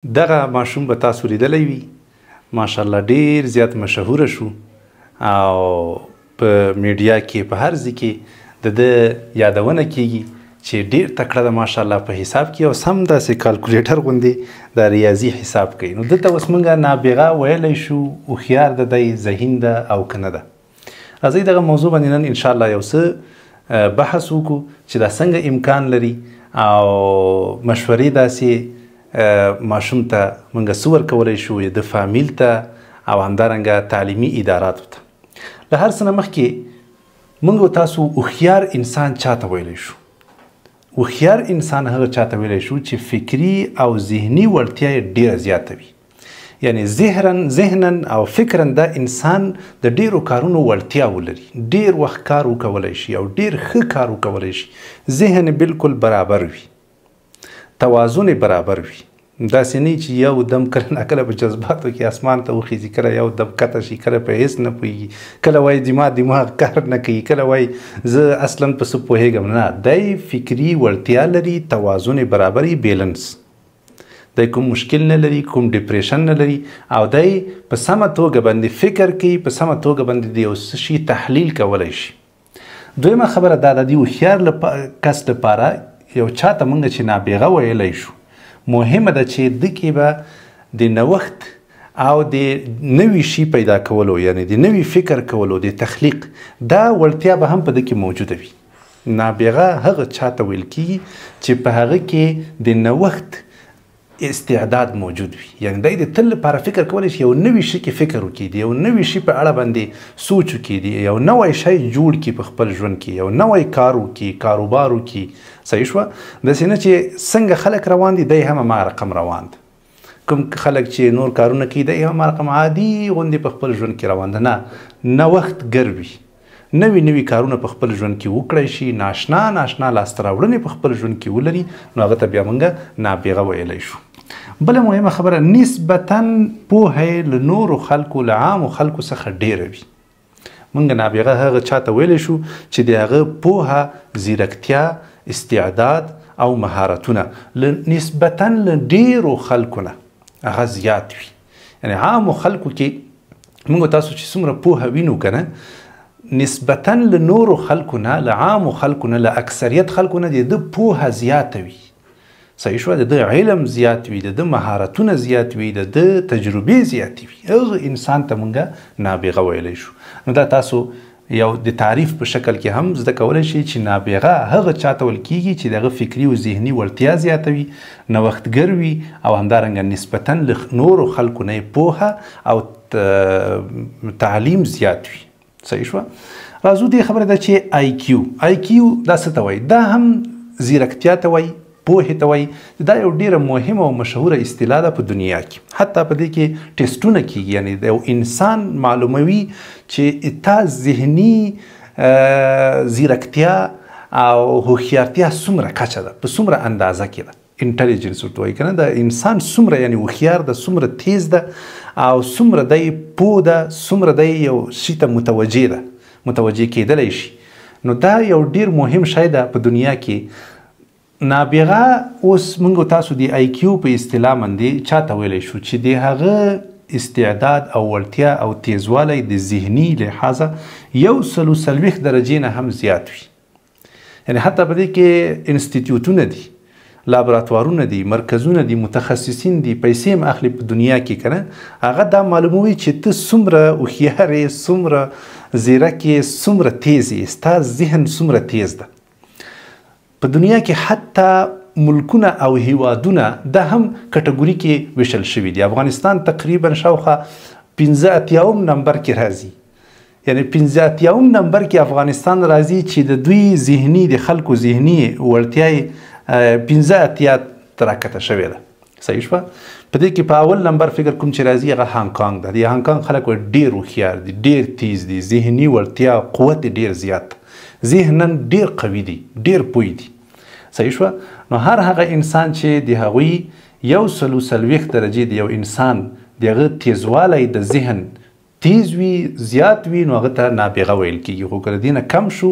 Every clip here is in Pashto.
دغه ماشوم به تاسو لیدلی وي ماشاءالله ډیر زیات مشهوره شو او په میډیا کې په هر ځای کې د ده یادونه کیږي چې ډیر تکړه ده ماشاءالله په حساب کې او سم داسې کالکولیټر غوندې د ریاضي حساب کوي. نو دلته اوس موږ نابغه ویلی شو هوښیار ده دی ذهین ده او که نه ده. راځئ دغه موضوع باندې نن انشاءالله یو څه بحث وکړو چې دا څنګه امکان لري او مشورې داسې ماشوم ته موږ څه ورکولی شو د فامیل ته او همدارنګه تعلیمي اداراتو ته. له هر څه نه مخکې موږ تاسو هوښیار انسان چاته ویلی شو؟ هوښیار انسان هغه چاته ویلی شو چې فکري او ذهني وړتیا یې ډیره زیاته وي. یعنی ذهنا او فکرا دا انسان د ډیرو کارونو وړتیا ولري، ډیر وخت کار وکولی شي او ډیر ښه کار وکولی شي. ذهن بالکل برابر وي، توازن برابر وي. داسې نه چې یو دم کله ناکله په جذباتو کې اسمان ته وخیځي، کله یو دم کته شي، کله په هیڅ نه پوهېږي، کله وایي دماغ کار نه کوي، کله وایي زه اصلا په څه پوهېږم. نه، دی فکري وړتیا لري، توازن برابر وي، بیلنس. دی کوم مشکل نه لري، کوم ډپریشن نه لري او دی په سمه توګه باندې فکر کوي، په سمه توګه باندې د یو څه شي تحلیل کولی شي. دویمه خبره دا د دې هوښیار کس لپاره یو چاته موږ چې نابغه ویلی شو، مهمه ده چې د کې به د نوښت او د نوي شي پیدا کولو، یعنی د نوي فکر کولو، د تخلیق، دا وړتیا به هم په ده کې موجوده وي. نابغه هغه چاته ویل کیږي چې په هغه کې د نوښت استعداد موجود وي. یعنی دی د تل لپاره فکر کولی شي، یو نوي شي کې فکر وکړي، د یو نوي شي په اړه باندې سوچ وکړي، یو نوی شی جوړ کړي په خپل ژوند کې، یو نوی کار وکړي، کاروبار وکړي. صحیح شوه؟ داسې نه چې څنګه خلک روان دي دی هم هماغه رقم روان ده. کوم خلک چې نور کارونه کوي دی هم هماغه رقم عادي غوندې په خپل ژوند کې روان ده. نه، نوښتګر وي، نوي نوي کارونه په خپل ژوند کې وکړی شي، ناشنا لاسته راوړنې په خپل ژوند کې ولري، نو هغه ته بیا موږ نابغه ویلی شو. بله مهمه خبره، نسبتا پوهه یې له نورو خلکو، له عامو خلکو څخه ډیره وي. موږ نابغه هغه چاته ویلی شو چې د هغه پوهه، ځیرکتیا، استعداد او مهارتونه نسبتا له ډیرو خلکو نه هغه زیات وي. یعنی عامو خلکو کې موږ تاسو چې څومره پوهه وینو که نه، نسبتا له نورو خلکو نه، له عامو خلکو نه، له اکثریت خلکو نه د ده پوهه زیاته وي. صحیح شوه؟ د ده علم زیات وي، د ده مهارتونه زیات وي، د ده تجربې زیاتې وي. هغه انسان ته موږ نابغه ویلی شو. نو دا تاسو یو د تعریف په شکل کې هم زده کولی شئ چې نابغه هغه چاته ویل کیږي چې دغه فکري او ذهني وړتیا زیاته وي، نوښتګر وي او همدارنګه نسبتا له نورو خلکو نه پوهه او تعلیم زیات وي. صحیح شوه؟ راځو دې خبره ده چې آی کیو دا څه ته وایي؟ دا هم ځیرکتیا ته وایي، پوهې ته وایي. دا یو ډیره مهمه او مشهوره اصطلاح ده په دنیا کې. حتی په دې کې ټیسټونه کیږي، یعنی د یو انسان معلوموي چې تا ذهني ځیرکتیا او هوښیارتیا څومره کچه ده، په څومره اندازه کې ده. انټلیجنس ورته وایي که نه، د انسان څومره یعنی هوښیار ده، څومره تیز ده او څومره دی پوه ده، څومره دی یو شي ته متوجه کیدلی شي. نو دا یو ډیر مهم شی ده په دنیا کې. نابغه اوس موږ تاسو د آی کیو په اصطلاح باندې چاته ویلی شو چې د هغه استعداد او وړتیا او تیزوالی د ذهني لحاظه 140 درجې نه هم زیات وي. یعنی حتی په دې کې انسټیټیوټونه دي، لابراتوارونه دي، مرکزونه دي، متخصصین دي، پیسې هم اخلي په دنیا کې که نه. هغه دا معلوموي چې ته څومره هوښیار یې، څومره ځیرک یې، څومره تیز یې، ستا ذهن څومره تیز ده. په دنیا کې حتی ملکونه او هیوادونه دا هم کټګوري کې ویشل شوي دي. افغانستان تقریبا شاوخوا 85 نمبر کې راځي. یعنی 85 نمبر کې افغانستان راځي چې د دوی ذهني، د خلکو ذهني وړتیا یې 85 ته راکته شوې ده. صحیح شوه؟ په دې کې په اول نمبر فکر کوم چې راځي هغه هانګ کانګ ده. د هانګ کانګ خلک ډیر هوښیار دي، ډیر تیز دي، ذهني وړتیا قوت ډیر زیات، ذهنا ډیر قوي دي، ډیر پوه دي. صحیح شوه؟ نو هر هغه انسان چې د هغوی 140 درجې د یو انسان د هغه تیزوالی د ذهن تیز وي، زیات وي، نو هغه ته نابغه ویل کیږي. خو که د دې نه کم شو،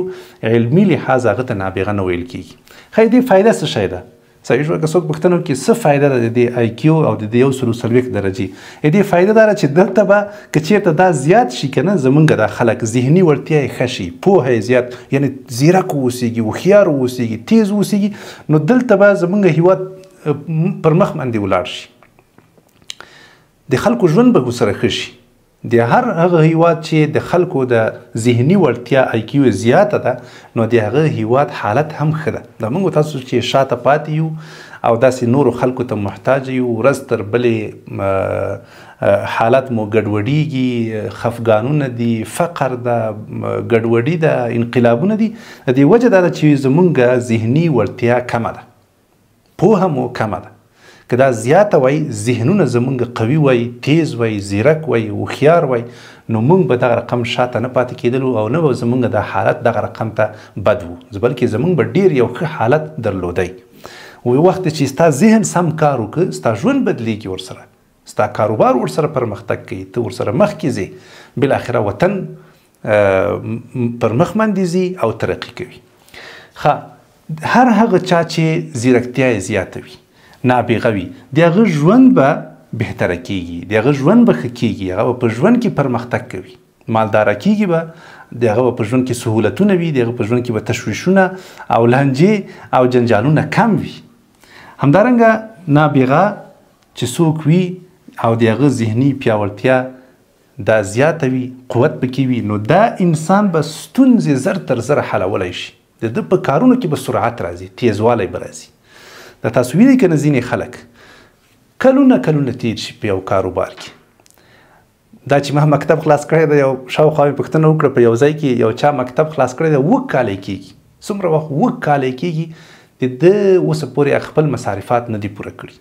علمي لحاظ هغه ته نابغه نه ویل کیږي. خیر دې فایده څه شی ده؟ صحیح شوه. که څوک پوښتنه وکړي څه فایده ده د دې آی کیو او د دې 140 درجې، د دې فایده دا ده چې دلته به که چېرته دا زیات شي که نه زمونږ دا خلک ذهني وړتیا یې ښه شي، پوهه یې زیات یعنې ځیرک واوسېږي، هوښیار واوسېږي، تیز واوسېږي، نو دلته به زمونږ هیواد پر مخ باندې ولاړ شي، د خلکو ژوند به ورسره ښه شي. د هر هغه هیواد چې د خلکو د ذهني وړتیا آی کیو زیاته ده نو د هغه هیواد حالت هم ښه ده. د موږ تاسو چې شاته پاتې یو او داسې نورو خلکو ته محتاج یو، ورځ تر بلې حالت مو ګډوډېږي، خفګانونه دي، فقر ده، ګډوډي ده، انقلابونه دي. د دې وجه دا ده چې زموږ ذهني وړتیا کمه ده، پوهه مو کمه ده. که دا زیاته وای، ذهنونه زمونږ قوي وای، تیز وای، زیرک وای، هوښیار وای، نو موږ به دغه رقم شاته نه پاتې کېدلو او نه به زمونږ دا حالت دغه رقم ته بد و، بلکې زمونږ به ډېر یو ښه حالت درلودی. وخت چې ستا ذهن سم کار وکړه، ستا ژوند بدلیږي، ورسره ستا کاروبار ورسره پرمختګ کوي، ته ورسره مخکې ځې، بالاخره وطن پر مخ باندې ځي او ترقي کوي. هر هغه چا چې زیرکتیا یې زیاته وي، نابغه وي، د هغه ژوند به بهتره کیږي، د هغه ژوند به ښه کیږي، هغه په ژوند کې پرمختګ کوي، مالداره کیږي، به د هغه په ژوند کې سهولتونه وي، د هغه په ژوند کې به تشویشونه او لهجې او جنجالونه کم وي. همدارنګه نابغه چې څوک وي او د هغه ذهني پیاوړتیا دا زیاته وي، قوت پکې وي، نو دا انسان به ستونزې زر تر زره حلولی شي، د ده په کارونو کې به سرعت راځي، تیزوالی به راځي. د تاسو وینئ که نه ځینې خلک کلونه تیر شي په یو کاروبار کې. دا چې ما مکتب خلاص کړی دی، یو شاوخوا مې پوښتنه وکړه په یو ځای کې یو چا مکتب خلاص کړی دی، 7 کاله یې کېږي. څومره وخت؟ 7 کاله یې کېږي، د ده اوسه پورې خپل مصارفات نه دي پوره کړي.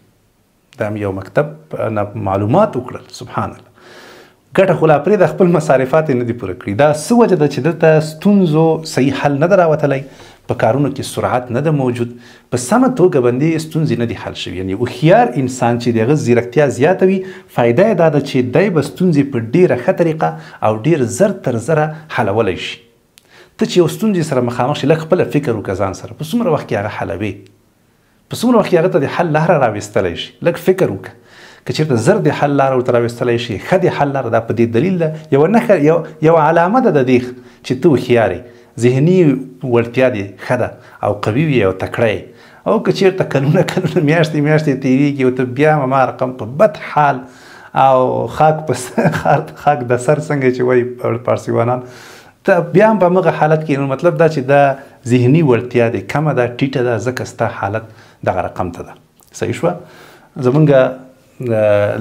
دا مې یو مکتب نه معلومات وکړل، سبحان الله، ګټه خو لا پرېږده، خپل مصارفات یې نه دي پوره کړي. دا څه وجه ده چې دلته ستونزو صحیح حل نه ده راوتلی، په کارونو کې سرعت نه ده موجود، په سمه توګه باندې ستونزې نه دي حل شوي. یعنې هوښیار انسان چې د هغه زیرکتیا زیاته وي، فایده یې دا ده چې دی به ستونزې په ډېره ښه طریقه او ډېر زر تر زره حلولی شي. ته چې یو ستونزې سره مخامخ شي، لږ خپله فکر وکړه ځان سره، په څومره وخت کې هغه حلوې، په څومره وخت کې هغه ته د حل لاره راویستلی شي. لږ فکر وکړه، که چېرته زر د حل لاره ورته راویستلی شي، ښه د حل لاره، دا په دې دلیل ده، یوه نښه، یو علامه ده د دې چې ته هوښیار یې، ذهني وړتیا دې ښه ده او قوي وي او تکړه یې. او که چېرته کلونه میاشتې تېرېږي او ته بیا هم هماغه رقم په بد حال او خاک د سر څنګه چې وایي پارسیوانان، ته بیا هم په همغه حالت کې، نو مطلب دا چې دا ذهني وړتیا دې کمه ده، ټیټه ده، ځکه ستا حالت دغه رقم ته ده. صحیح شوه. زمونږ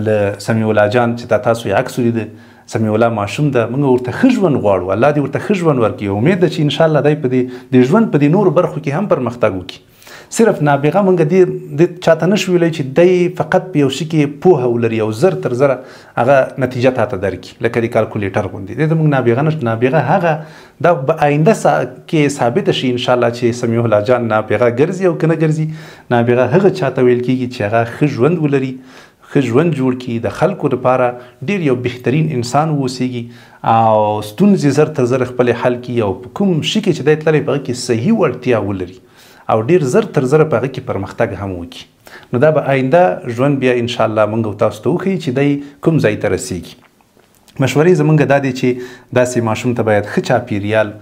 له سمیع الله جان چې دا تاسو یې عکس ولیده، سمیع الله ماشوم ده، موږ ورته ښه ژوند غواړو، الله دې ورته ښه ژوند ورکړي. امید ده چې انشاءالله دی په دې ژوند په دې نورو برخو کې هم پرمختګ وکړي. صرف نابغه موږ دې چاته نشو ویلی چې دی فقط په یو شي کې پوهه ولري او زر تر زره هغه نتیجه تاته درکړي، لکه د کالکولیټر غوندې. دې ته موږ نابغه نشو. نابغه هغه دا به آینده کې ثابته شي انشاءالله چې سمیع الله جان نابغه ګرځي او که نه ګرځي. نابغه هغه چاته ویل کېږي چې هغه ښه ژوند ولري، ښه ژوند جوړ کړي، د خلکو لپاره ډېر یو بهترین انسان واوسېږي او ستونزې زر تر زره خپلې حل کړي او په کوم شي کې چې دی تللی په هغه کې صحیح وړتیا ولري او ډېر زر تر زره په هغه کې پرمختګ هم وکړي. نو دا به آینده ژوند بیا انشاءالله موږ تاسو ته وښیي چې دی کوم ځای ته رسېږي. مشورې زموږ دا دی چې داسې ماشوم ته باید ښه چاپېریال،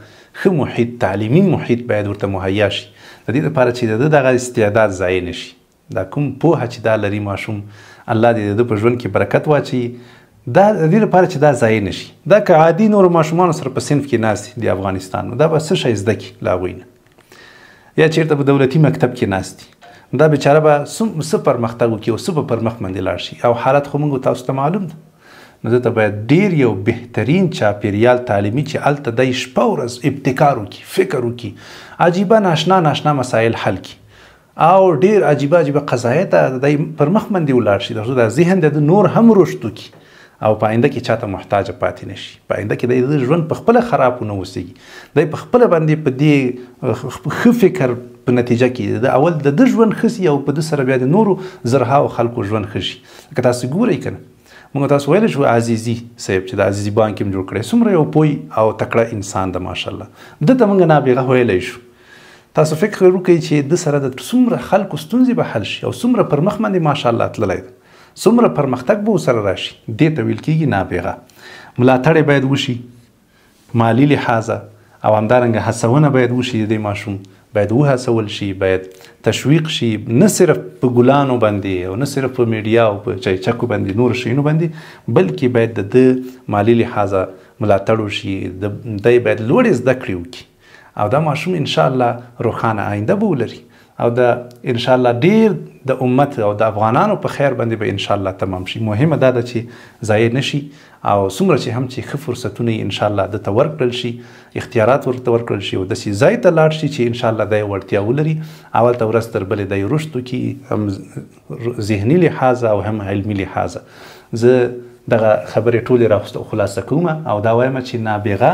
ښه محیط، تعلیمي محیط باید ورته مهیا شي، د دې لپاره چې د ده دغه استعداد ضایع نه شي. دا کوم پوهه چې دا لري ماشوم، الله دې د ده په ژوند کې برکت واچوي، دا د دې لپاره چې دا ضایع نه شي. دا که عادي نورو ماشومانو سره په صنف کې ناست دي د افغانستان، نو دا به څه شی زده کړي له هغوی نه، یا چېرته په دولتي مکتب کې ناست دي، دا بیچاره به څه پرمختګ وکړي او څه به پر مخ باندې لاړ شي. او حالت خو موږ تاسو ته معلوم ده. نو دته باید ډېر یو بهترین چاپېریال تعلیمي چې هلته دی شپه ورځ ابتکار وکړي، فکر وکړي، عجیبه ناشنا مسایل حل کړي او ډېر عجیبه قضایه ته دی پر مخ باندې ولاړ شي، تر څو دا ذهن د نور هم رشد وکړي او په آینده کې چاته محتاجه پاتې نه شي. په آینده کې د ژوند په خپله خراب ونه اوسېږي، دی په خپله باندې په دې ښه فکر په نتیجه کې د اول د ده ژوند ښه سي او په ده سره بیا د نورو زرهاو خلکو ژوند ښه شي. لکه تاسو ګورئ که نه، موږ تاسو ویلی شو عزیزي صاحب چې د عزیزي بانک یې جوړ کړی، څومره یو پوی او تکړه انسان ده ماشاءالله. ده ته موږ نابغه ویلی شو، تاسو فکر وکړئ چې د سره د څومره خلکو ستونزې به حل شي او څومره پر مخ باندې ماشاءالله تللی ده، څومره پرمختګ به ورسره راشي. دې ته ویل کېږي نابغه. ملاتړ باید وشي مالي لحاظه، او همدارنګه هڅونه باید وشي. د ماشوم باید وهڅول شي، باید تشویق شي، نه صرف په ګلانو باندې او نه صرف په میډیا او په چایچکو باندې نور شیونو باندې، بلکې باید د مالي لحاظه ملاتړ وشي. دی باید لوړې زده کړې وکړي او دا ماشوم انشاءالله روښانه آینده به ولري او د انشاءالله ډیر د امت او د افغانانو په خیر باندې به انشاءالله تمام شي. مهمه دا ده چې ضایع نشي او څومره چې هم چې ښه فرصتونه یې انشاءالله دته ورکړل شي، اختیارات ورته ورکړل شي او داسې ځای ته لاړ شي چې انشاءالله دا یې وړتیا ولري. اول ته ورځ تر بلې دی رشد وکړي، هم ذهني لحاظه او هم علمي لحاظه. زه دغه خبرې ټولې خلاصه کوم او دا وایم چې نابغه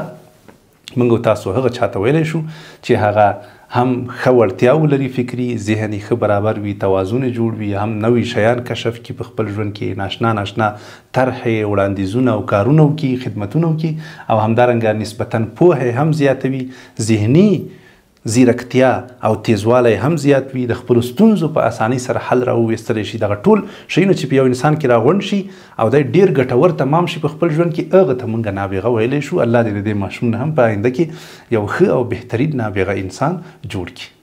موږ تاسو هغه چاته ویلی شو چې هغه هم ښه وړتیا ولري، فکري ذهني ښه برابر وي، توازن جوړ وي، هم نوي شیان کشف کړي په خپل ژوند کې، ناشنا طرحې وړاندیزونه او کارونه وکړي، خدمتونه وکړي، او همدارنګه نسبتا پوهه هم زیاتوي، ذهني زیرکتیا او تیزوالی هم زیات وي، د خپلو ستونزو په اسانۍ سره حل راوویستلی شي. دغه ټول شیونه چې په یو انسان کې راغونډ شي او دی ډېر ګټور تمام شي په خپل ژوند کې، هغه ته موږ نابغه ویلی شو. الله دې د دې ماشوم نه هم په آینده کې یو ښه او بهترین نابغه انسان جوړ کړي.